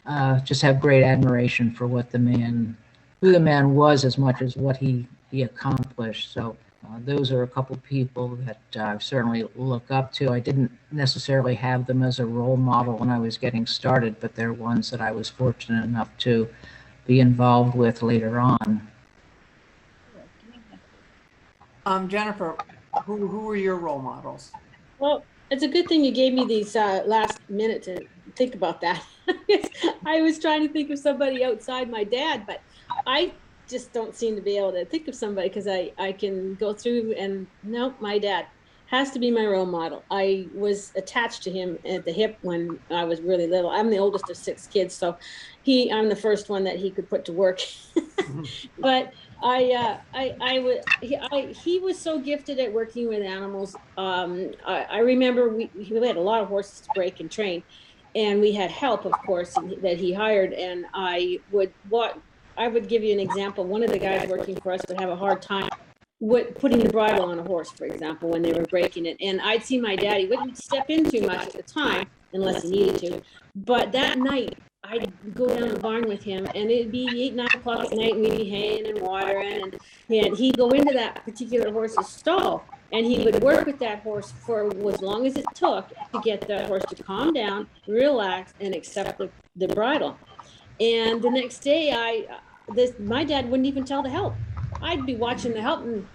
have great admiration for what the man, who the man was, as much as what he accomplished. So those are a couple people that I certainly look up to. I didn't necessarily have them as a role model when I was getting started, but they're ones that I was fortunate enough to be involved with later on. Jennifer, who were your role models? Well, it's a good thing you gave me these last minute to think about that. I was trying to think of somebody outside my dad, but I just don't seem to be able to think of somebody, because I can go through and no, my dad has to be my role model. I was attached to him at the hip when I was really little. I'm the oldest of 6 kids, so I'm the first one that he could put to work. But he was so gifted at working with animals. I remember we had a lot of horses to break and train, and we had help, of course, that he hired. And I would give you an example. One of the guys working for us would have a hard time with putting the bridle on a horse, for example, when they were breaking it. And I'd see my dad, he wouldn't step in too much at the time unless he needed to. But that night, I'd go down the barn with him, and it'd be 8, 9 o'clock at night, and we'd be haying and watering, and he'd go into that particular horse's stall, and he would work with that horse for as long as it took to get that horse to calm down, relax, and accept the bridle. And the next day, my dad wouldn't even tell the help. I'd be watching the help, and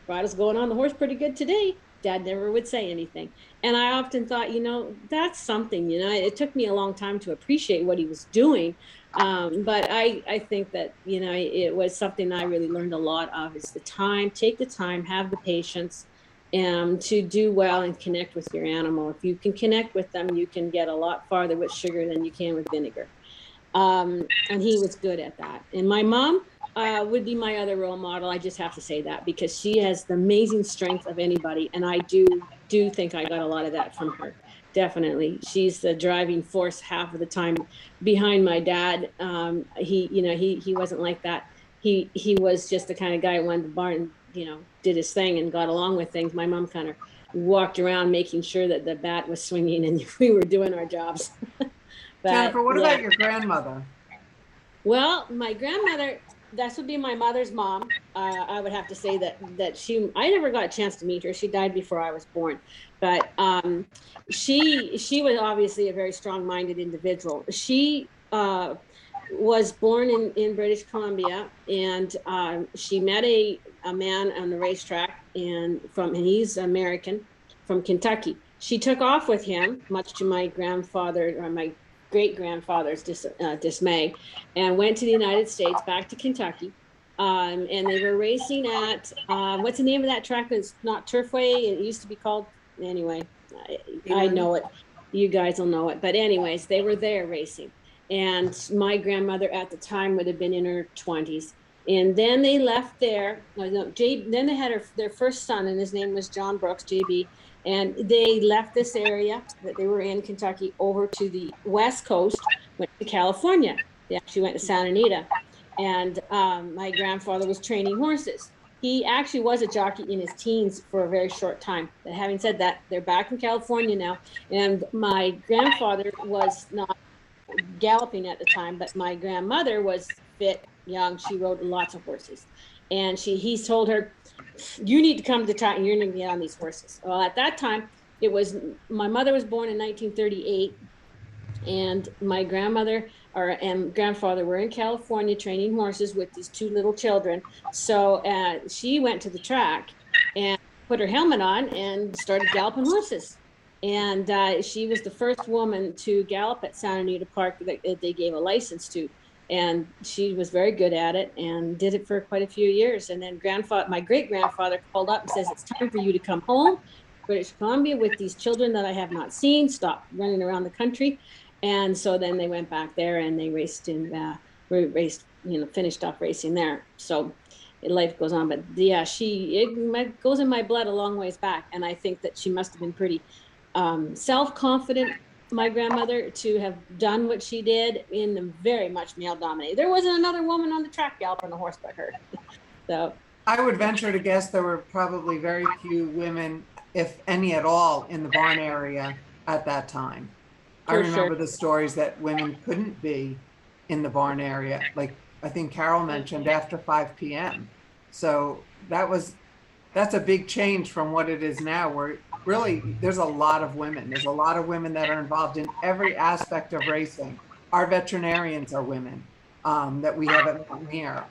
bridle's going on the horse pretty good today. Dad never would say anything. And I often thought, you know, that's something, you know, it took me a long time to appreciate what he was doing. But I think that, you know, it was something I really learned a lot of is the time, take the time, have the patience to do well and connect with your animal. If you can connect with them, you can get a lot farther with sugar than you can with vinegar. And he was good at that. And my mom would be my other role model. I just have to say that because she has the amazing strength of anybody. And I do think I got a lot of that from her. Definitely. She's the driving force half of the time behind my dad. He wasn't like that. He was just the kind of guy who went to the barn, you know, did his thing and got along with things. My mom kind of walked around making sure that the bat was swinging and we were doing our jobs. But, Jennifer, what about your grandmother? Well, my grandmother, that would be my mother's mom. I would have to say that I never got a chance to meet her. She died before I was born, but she was obviously a very strong-minded individual. She was born in British Columbia, and she met a man on the racetrack, and he's American from Kentucky. She took off with him, much to my grandfather or my great-grandfather's dismay, and went to the United States, back to Kentucky. And they were racing at, what's the name of that track? It's not Turfway. It used to be called, anyway, I know it. You guys will know it. But anyways, they were there racing. And my grandmother at the time would have been in her 20s. And then they left there. Then they had their first son, and his name was John Brooks, JB. And they left this area that they were in, Kentucky, over to the West Coast, went to California. They actually went to Santa Anita. And my grandfather was training horses. He actually was a jockey in his teens for a very short time. But having said that, they're back in California now. And my grandfather was not galloping at the time, but my grandmother was fit, young. She rode lots of horses. And he told her, you need to come to the track and you're going to get on these horses. Well, at that time, my mother was born in 1938, and my grandmother and grandfather were in California training horses with these two little children. So she went to the track and put her helmet on and started galloping horses. And she was the first woman to gallop at Santa Anita Park that they gave a license to. And she was very good at it and did it for quite a few years. And then my great-grandfather called up and says, it's time for you to come home, British Columbia, with these children that I have not seen, stop running around the country. And so then they went back there and they raced, finished off racing there. So life goes on. But yeah, it goes in my blood a long ways back. And I think that she must have been pretty self-confident, my grandmother, to have done what she did in the very much male dominated. There wasn't another woman on the track galloping a horse but her. So I would venture to guess there were probably very few women, if any at all, in the barn area at that time. I remember the stories that women couldn't be in the barn area. Like I think Carol mentioned, after 5 p.m. So that's a big change from what it is now, where really there's a lot of women. There's a lot of women that are involved in every aspect of racing. Our veterinarians are women that we have at Mountaineer.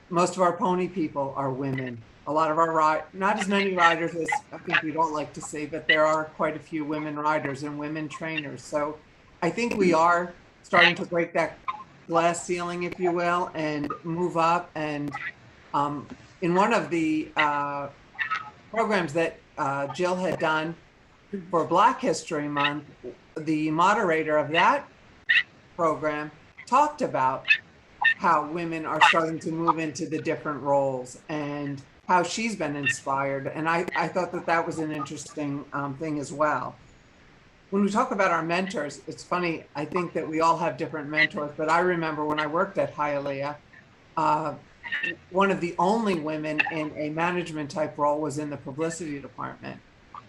Most of our pony people are women. A lot of our not as many riders as I think we'd all like to see, but there are quite a few women riders and women trainers. So I think we are starting to break that glass ceiling, if you will, and move up. And in one of the programs that Jill had done for Black History Month, the moderator of that program talked about how women are starting to move into the different roles and how she's been inspired. And I thought that was an interesting thing as well. When we talk about our mentors, it's funny, I think that we all have different mentors, but I remember when I worked at Hialeah, one of the only women in a management type role was in the publicity department.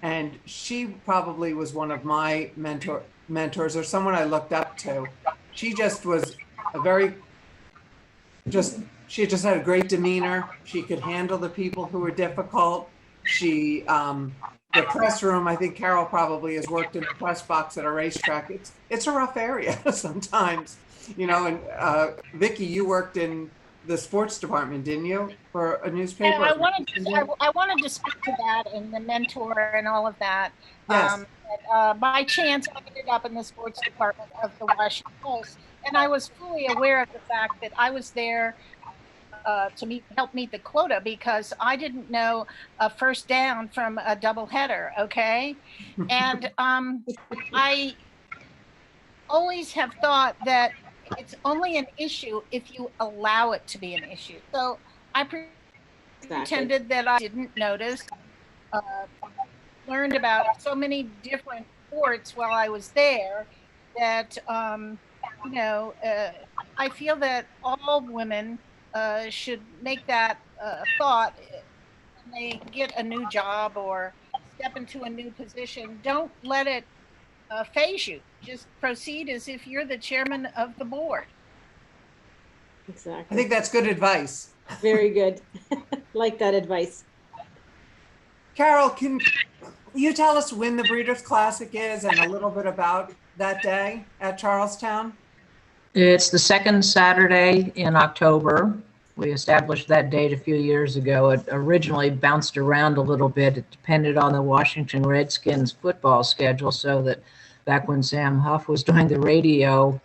And she probably was one of my mentors or someone I looked up to. She just was she just had a great demeanor. She could handle the people who were difficult. The press room, I think Carol probably has worked in the press box at a racetrack. It's a rough area sometimes, and Vicki, you worked in the sports department, didn't you, for a newspaper? Yeah, I wanted to speak to that and the mentor and all of that. Yes. By chance, I ended up in the sports department of the Washington Post, and I was fully aware of the fact that I was there to help meet the quota, because I didn't know a first down from a doubleheader. Okay, and I always have thought that it's only an issue if you allow it to be an issue. So I pretended that I didn't notice. Learned about so many different sports while I was there that I feel that all women should make that thought when they get a new job or step into a new position. Don't let it phase you. Just proceed as if you're the chairman of the board. Exactly. I think that's good advice. Very good. Like that advice. Carol, can you tell us when the Breeders' Classic is and a little bit about that day at Charlestown? It's the second Saturday in October. We established that date a few years ago. It originally bounced around a little bit. It depended on the Washington Redskins football schedule, so that back when Sam Huff was doing the radio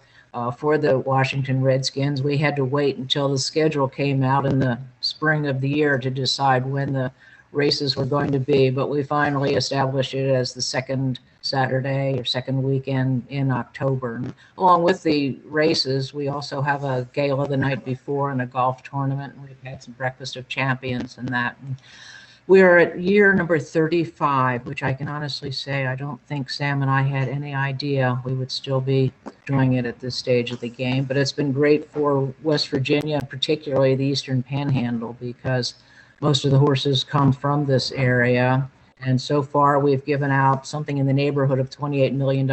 for the Washington Redskins, we had to wait until the schedule came out in the spring of the year to decide when the races were going to be. But we finally established it as the second Saturday or second weekend in October. And along with the races, we also have a gala the night before and a golf tournament. And we've had some breakfast of champions and that. And we are at year number 35, which I can honestly say I don't think Sam and I had any idea we would still be doing it at this stage of the game. But it's been great for West Virginia, particularly the Eastern Panhandle, because most of the horses come from this area. And so far, we've given out something in the neighborhood of $28 million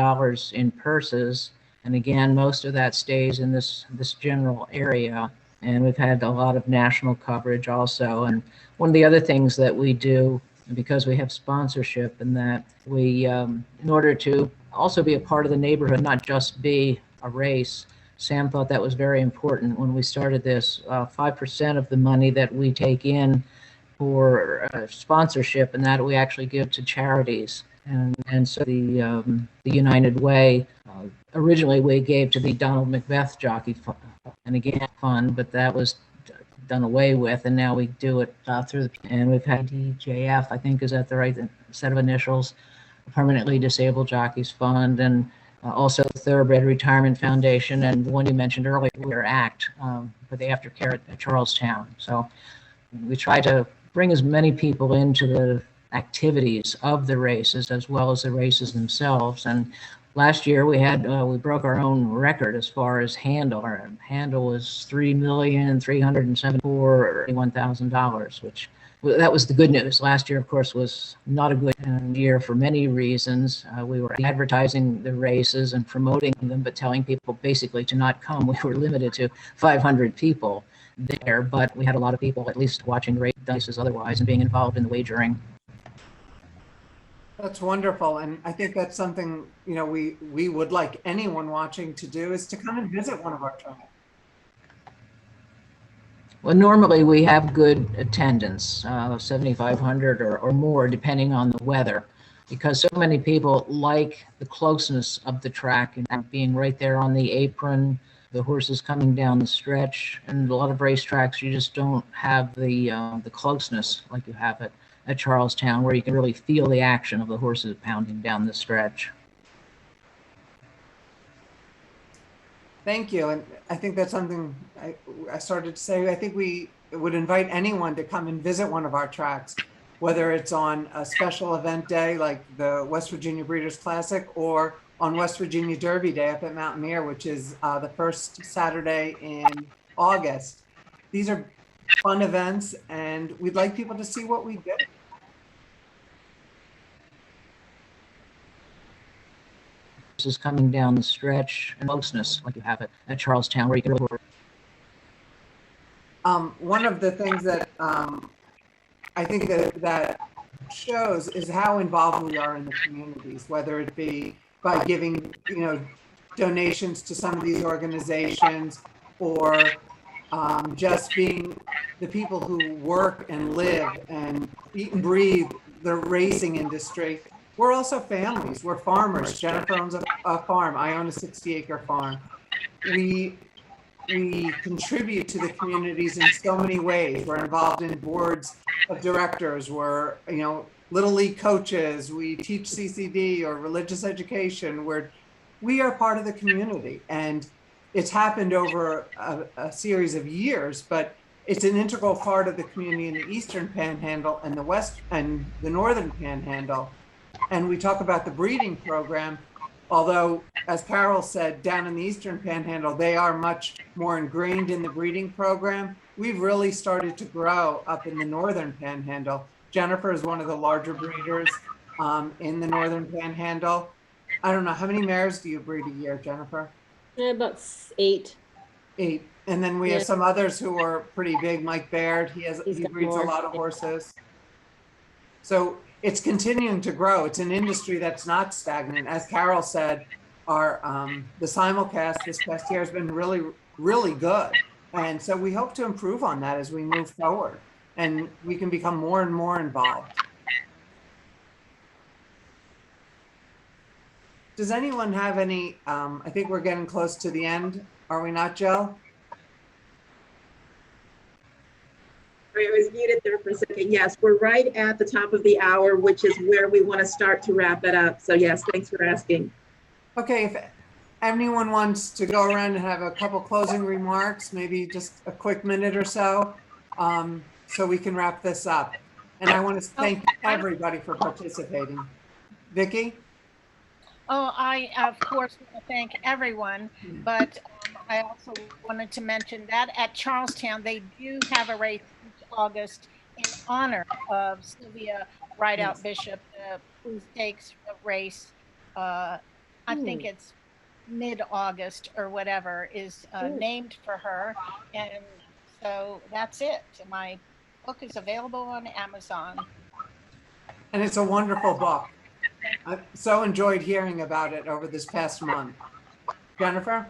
in purses. And again, most of that stays in this general area. And we've had a lot of national coverage also. And one of the other things that we do, because we have sponsorship, and that we, in order to also be a part of the neighborhood, not just be a race, Sam thought that was very important when we started this. 5% of the money that we take in for sponsorship, and that we actually give to charities. And so the United Way, originally we gave to the Donald Macbeth Jockey Fund, and again fund, but that was done away with, and now we do it through the, and we've had DJF, I think is that the right set of initials, Permanently Disabled Jockeys Fund, and also the Thoroughbred Retirement Foundation, and the one you mentioned earlier, We're ACT, for the aftercare at Charlestown. So we try to bring as many people into the activities of the races as well as the races themselves. And last year we had we broke our own record as far as handle. Our handle was $3,374,000, which that was the good news. Last year, of course, was not a good year for many reasons. We were advertising the races and promoting them, but telling people basically to not come. We were limited to 500 people there, but we had a lot of people at least watching races otherwise and being involved in the wagering. That's wonderful. And I think that's something, we would like anyone watching to do, is to come and visit one of our tracks. Well, normally we have good attendance, 7,500 or more, depending on the weather, because so many people like the closeness of the track and being right there on the apron, the horses coming down the stretch. And a lot of racetracks, you just don't have the closeness like you have at Charlestown, where you can really feel the action of the horses pounding down the stretch. Thank you. And I think that's something I started to say. I think we would invite anyone to come and visit one of our tracks, whether it's on a special event day like the West Virginia Breeders' Classic, or on West Virginia Derby Day up at Mountaineer, which is the first Saturday in August. These are fun events, and we'd like people to see what we do. Is coming down the stretch and closeness like you have it at Charlestown, where you can really one of the things that I think that shows is how involved we are in the communities, whether it be by giving donations to some of these organizations, or just being the people who work and live and eat and breathe the racing industry. We're also families. We're farmers. Jennifer owns a farm. I own a 60-acre farm. We contribute to the communities in so many ways. We're involved in boards of directors. We're, Little League coaches. We teach CCD or religious education. We are part of the community. And it's happened over a series of years, but it's an integral part of the community in the Eastern Panhandle and the West and the Northern Panhandle. And we talk about the breeding program, although, as Carol said, down in the Eastern Panhandle, they are much more ingrained in the breeding program. We've really started to grow up in the Northern Panhandle. Jennifer is one of the larger breeders in the Northern Panhandle. I don't know, how many mares do you breed a year, Jennifer? About 8. 8. And then we have some others who are pretty big. Mike Baird, he breeds a lot of horses. So it's continuing to grow. It's an industry that's not stagnant. As Carol said, the simulcast this past year has been really, really good. And so we hope to improve on that as we move forward and we can become more and more involved. Does anyone have any, I think we're getting close to the end. Are we not, Jill? I was muted there for a second. Yes, we're right at the top of the hour, which is where we want to start to wrap it up. So yes, thanks for asking. Okay, if anyone wants to go around and have a couple closing remarks, maybe just a quick minute or so, so we can wrap this up. And I want to thank everybody for participating. Vicki? Oh, I, of course, want to thank everyone, but I also wanted to mention that at Charlestown, they do have a race each August in honor of Sylvia Rideoutt Bishop, who stakes race. I think it's mid-August or whatever is named for her. And so that's it. My book is available on Amazon. And it's a wonderful book. I've so enjoyed hearing about it over this past month. Jennifer?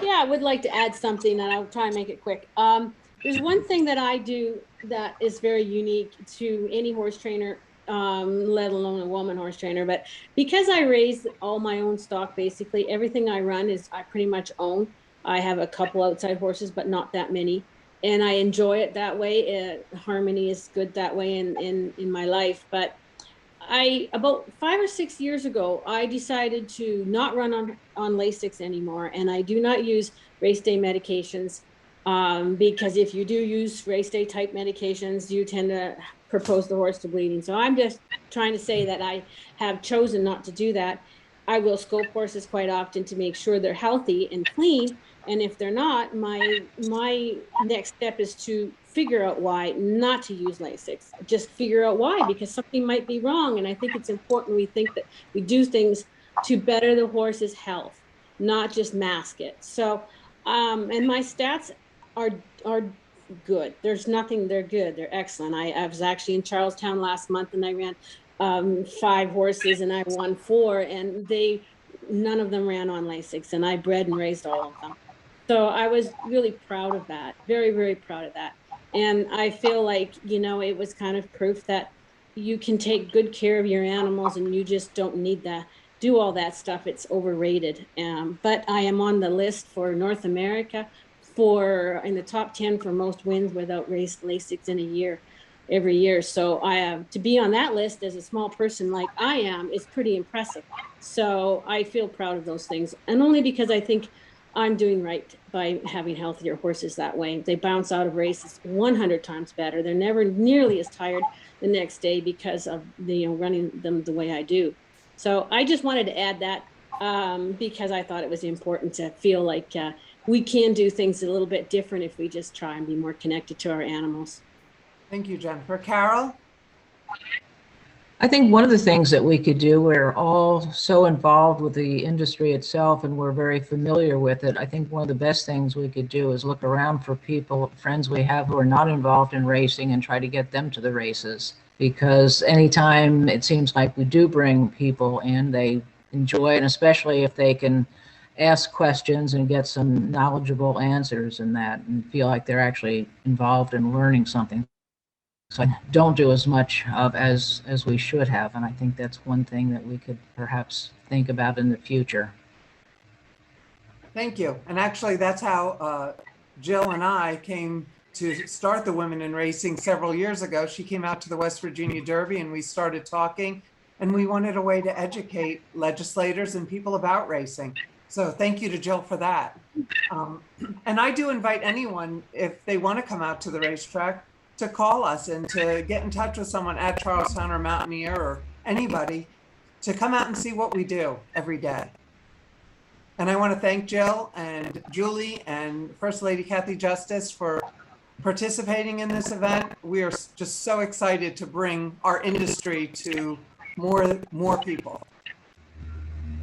Yeah, I would like to add something, and I'll try and make it quick. There's one thing that I do that is very unique to any horse trainer, let alone a woman horse trainer. But because I raise all my own stock, basically everything I run is I pretty much own. I have a couple outside horses, but not that many. And I enjoy it that way. Harmony is good that way in my life. But about 5 or 6 years ago, I decided to not run on Lasix anymore, and I do not use race day medications because if you do use race day type medications, you tend to propose the horse to bleeding. So I'm just trying to say that I have chosen not to do that. I will scope horses quite often to make sure they're healthy and clean, and if they're not, my next step is to figure out why not to use Lasix. Just figure out why, because something might be wrong. And I think it's important we think that we do things to better the horse's health, not just mask it. So, and my stats are good. There's nothing, they're good. They're excellent. I was actually in Charlestown last month and I ran 5 horses and I won 4 and none of them ran on Lasix and I bred and raised all of them. So I was really proud of that. Very, very proud of that. And I feel like, it was kind of proof that you can take good care of your animals and you just don't need to do all that stuff. It's overrated. But I am on the list for North America in the top 10 for most wins without Lasix in a year, every year. So to be on that list as a small person like I am is pretty impressive. So I feel proud of those things. And only because I think I'm doing right by having healthier horses that way. They bounce out of races 100 times better. They're never nearly as tired the next day because of running them the way I do. So I just wanted to add that because I thought it was important to feel like we can do things a little bit different if we just try and be more connected to our animals. Thank you, Jennifer. Carol? I think one of the things that we could do, we're all so involved with the industry itself and we're very familiar with it. I think one of the best things we could do is look around for friends we have who are not involved in racing and try to get them to the races. Because anytime it seems like we do bring people in, they enjoy it, and especially if they can ask questions and get some knowledgeable answers in that and feel like they're actually involved in learning something. So I don't do as much of as we should have, and I think that's one thing that we could perhaps think about in the future. Thank you. And actually, that's how Jill and I came to start the Women in Racing several years ago. She came out to the West Virginia Derby and we started talking, and we wanted a way to educate legislators and people about racing. So thank you to Jill for that. And I do invite anyone, if they want to come out to the racetrack, to call us and to get in touch with someone at Charlestown or Mountaineer or anybody to come out and see what we do every day. And I want to thank Jill and Julie and First Lady Cathy Justice for participating in this event. We are just so excited to bring our industry to more people.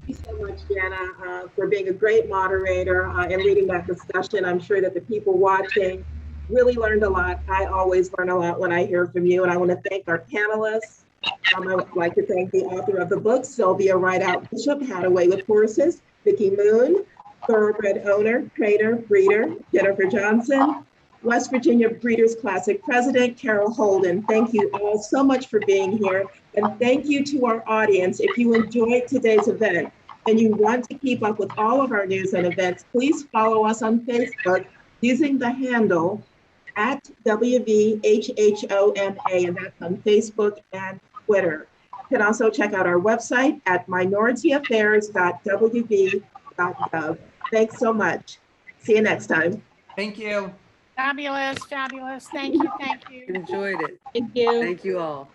Thank you so much, Jana, for being a great moderator and leading that discussion. I'm sure that the people watching really learned a lot. I always learn a lot when I hear from you, and I want to thank our panelists. I would like to thank the author of the book, Sylvia Rideoutt Bishop, Had a Way with Horses, Vicki Moon, Thoroughbred owner, trainer, breeder, Jennifer Johnson, West Virginia Breeders' Classic President, Carol Holden. Thank you all so much for being here. And thank you to our audience. If you enjoyed today's event and you want to keep up with all of our news and events, please follow us on Facebook using the handle at WVHHOMA, and that's on Facebook and Twitter. You can also check out our website at minorityAffairs.wv.gov. Thanks so much. See you next time. Thank you. Fabulous, fabulous. Thank you, thank you. Enjoyed it. Thank you. Thank you all.